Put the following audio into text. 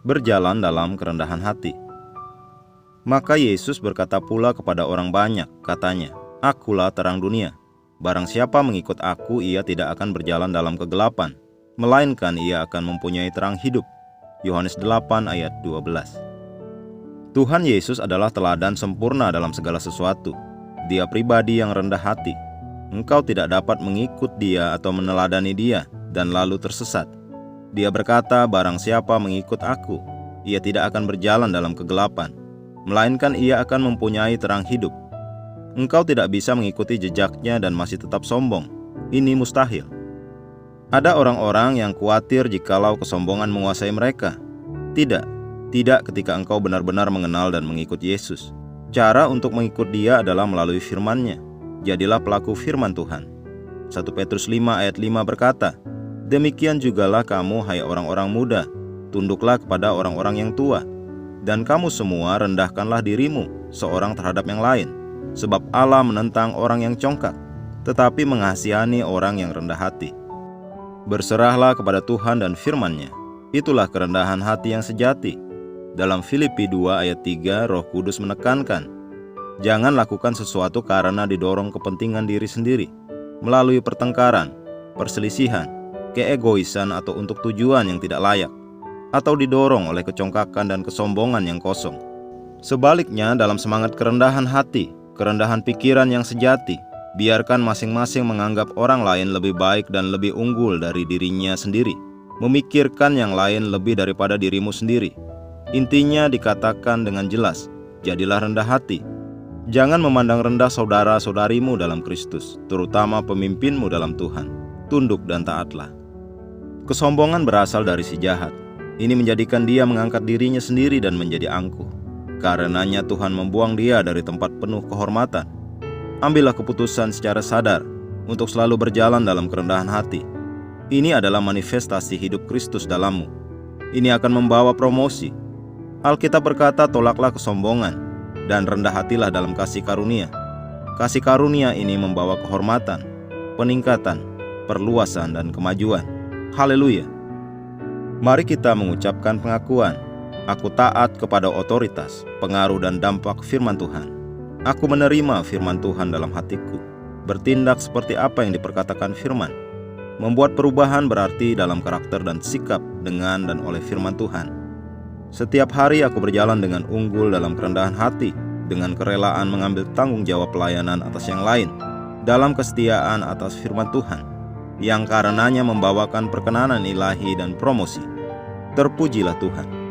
berjalan dalam kerendahan hati. Maka Yesus berkata pula kepada orang banyak, katanya, "Akulah terang dunia. Barang siapa mengikut aku, ia tidak akan berjalan dalam kegelapan, melainkan ia akan mempunyai terang hidup." Yohanes 8 ayat 12. Tuhan Yesus adalah teladan sempurna dalam segala sesuatu. Dia pribadi yang rendah hati. Engkau tidak dapat mengikut dia atau meneladani dia dan lalu tersesat. Dia berkata, "Barang siapa mengikut aku, ia tidak akan berjalan dalam kegelapan, melainkan ia akan mempunyai terang hidup." Engkau tidak bisa mengikuti jejaknya dan masih tetap sombong. Ini mustahil. Ada orang-orang yang khawatir jikalau kesombongan menguasai mereka. Tidak ketika engkau benar-benar mengenal dan mengikut Yesus. Cara untuk mengikut dia adalah melalui firman-Nya. Jadilah pelaku firman Tuhan. 1 Petrus 5 ayat 5 berkata, "Demikian jugalah kamu, hai orang-orang muda, tunduklah kepada orang-orang yang tua. Dan kamu semua rendahkanlah dirimu, seorang terhadap yang lain. Sebab Allah menentang orang yang congkak, tetapi mengasihani orang yang rendah hati." Berserahlah kepada Tuhan dan firman-Nya. Itulah kerendahan hati yang sejati. Dalam Filipi 2 ayat 3, Roh Kudus menekankan, jangan lakukan sesuatu karena didorong kepentingan diri sendiri, melalui pertengkaran, perselisihan, keegoisan atau untuk tujuan yang tidak layak, atau didorong oleh kecongkakan dan kesombongan yang kosong. Sebaliknya, dalam semangat kerendahan hati, kerendahan pikiran yang sejati, biarkan masing-masing menganggap orang lain lebih baik dan lebih unggul dari dirinya sendiri, memikirkan yang lain lebih daripada dirimu sendiri. Intinya dikatakan dengan jelas, jadilah rendah hati. Jangan memandang rendah saudara-saudarimu dalam Kristus, terutama pemimpinmu dalam Tuhan. Tunduk dan taatlah. Kesombongan berasal dari si jahat. Ini menjadikan dia mengangkat dirinya sendiri dan menjadi angkuh. Karenanya Tuhan membuang dia dari tempat penuh kehormatan. Ambillah keputusan secara sadar untuk selalu berjalan dalam kerendahan hati. Ini adalah manifestasi hidup Kristus dalammu. Ini akan membawa promosi. Alkitab berkata, tolaklah kesombongan dan rendah hatilah dalam kasih karunia. Kasih karunia ini membawa kehormatan, peningkatan, perluasan, dan kemajuan. Haleluya. Mari kita mengucapkan pengakuan. Aku taat kepada otoritas, pengaruh, dan dampak firman Tuhan. Aku menerima firman Tuhan dalam hatiku, bertindak seperti apa yang diperkatakan firman. Membuat perubahan berarti dalam karakter dan sikap dengan dan oleh firman Tuhan. Setiap hari aku berjalan dengan unggul dalam kerendahan hati, dengan kerelaan mengambil tanggung jawab pelayanan atas yang lain, dalam kesetiaan atas firman Tuhan, yang karenanya membawakan perkenanan ilahi dan promosi. Terpujilah Tuhan.